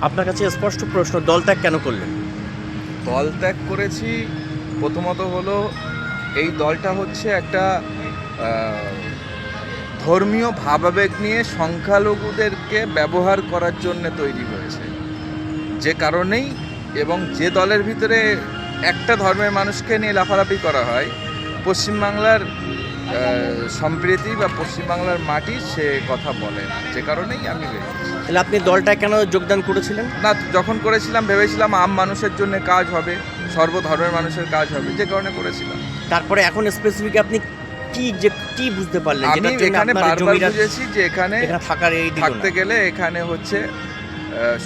আপনার কাছে স্পষ্ট প্রশ্ন, দল ত্যাগ কেন করলেন? দল ত্যাগ করেছি প্রথমত হলো এই দলটা হচ্ছে একটা ধর্মীয় ভাবাবেগ নিয়ে সংখ্যালঘুদেরকে ব্যবহার করার জন্য তৈরি হয়েছে, যে কারণেই এবং যে দলের ভিতরে একটা ধর্মের মানুষকে নিয়ে লাফালাফি করা হয়, পশ্চিমবাংলার সম্প্রীতি বা পশ্চিমবাংলার মাটি সে কথা বলে না, যে কারণেই আমি বেরিয়েছি। তাহলে আপনি দলটা কেন যোগদান করেছিলেন? না, যখন করেছিলাম ভেবেছিলাম আম মানুষের জন্য কাজ হবে, সর্বধর্মের মানুষের কাজ হবে, যে কারণে করেছিলাম। তারপরে এখন স্পেসিফিক আপনি কি বুঝতে পারলেন? আমি এখানে বারবার বুঝেছি যে এখানে থাকার এই থাকতে গেলে এখানে হচ্ছে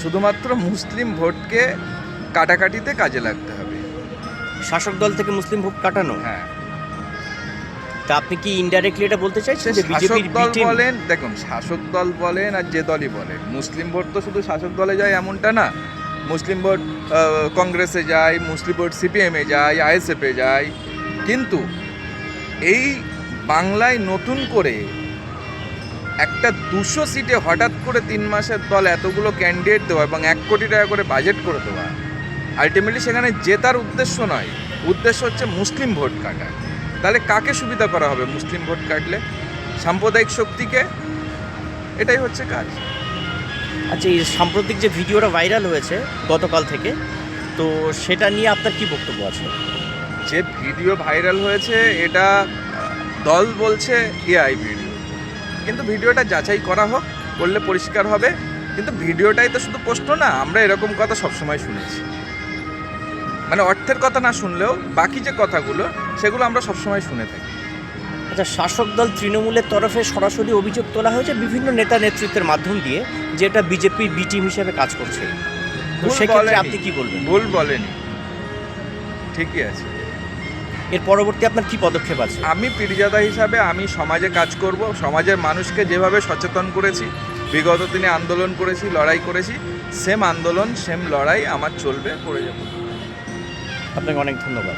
শুধুমাত্র মুসলিম ভোটকে কাটাকাটিতে কাজে লাগতে হবে। শাসক দল থেকে মুসলিম ভোট কাটানো? হ্যাঁ। তা আপনি কি ইনডাইরেক্টলি এটা বলতে চাইছেন যে শাসক বিজেপির দল বলেন, দেখুন শাসক দল বলেন আর যে দলই বলেন, মুসলিম ভোট তো শুধু শাসক দলে যায় এমনটা না। মুসলিম ভোট কংগ্রেসে যায়, মুসলিম ভোট সিপিএমে যায়, আইএসএফে যায়, কিন্তু এই বাংলায় নতুন করে একটা 200 সিটে হঠাৎ করে 3 মাসের দল এতগুলো ক্যান্ডিডেট দেওয়া এবং 1 কোটি টাকা করে বাজেট করে দেওয়া, আলটিমেটলি সেখানে জেতার উদ্দেশ্য নয়, উদ্দেশ্য হচ্ছে মুসলিম ভোট কাটা। তাহলে কাকে সুবিধা করা হবে মুসলিম ভোট কাটলে? সাম্প্রদায়িক শক্তিকে। এটাই হচ্ছে কাজ। আচ্ছা, এই সাম্প্রতিক যে ভিডিওটা ভাইরাল হয়েছে গতকাল থেকে, তো সেটা নিয়ে আপনার কি বক্তব্য আছে? যে ভিডিও ভাইরাল হয়েছে এটা দল বলছে এআই ভিডিও, কিন্তু ভিডিওটা যাচাই করা হোক, করলে পরিষ্কার হবে। কিন্তু ভিডিওটাই তো শুধু প্রশ্ন না, আমরা এরকম কথা সবসময় শুনেছি, মানে অর্থের কথা না শুনলেও বাকি যে কথাগুলো সেগুলো আমরা সবসময় শুনে থাকি। আচ্ছা, শাসক দল তৃণমূলের তরফে সরাসরি অভিযোগ তোলা হয়েছে বিভিন্ন নেতা নেতৃত্বের মাধ্যম দিয়ে, যেটা বিজেপির বি টিম হিসেবে কাজ করছে। তো সেক্ষেত্রে আপনি কি বলবেন? ভুল বলেনি, ঠিকই আছে। এর পরবর্তী আপনার কি পদক্ষেপ আছে? আমি পীরজাদা হিসাবে আমি সমাজে কাজ করব, সমাজের মানুষকে যেভাবে সচেতন করেছি, বিগত দিনে আন্দোলন করেছি, লড়াই করেছি, সেম আন্দোলন সেম লড়াই আমার চলবে, করে যাব। আপনাকে অনেক ধন্যবাদ।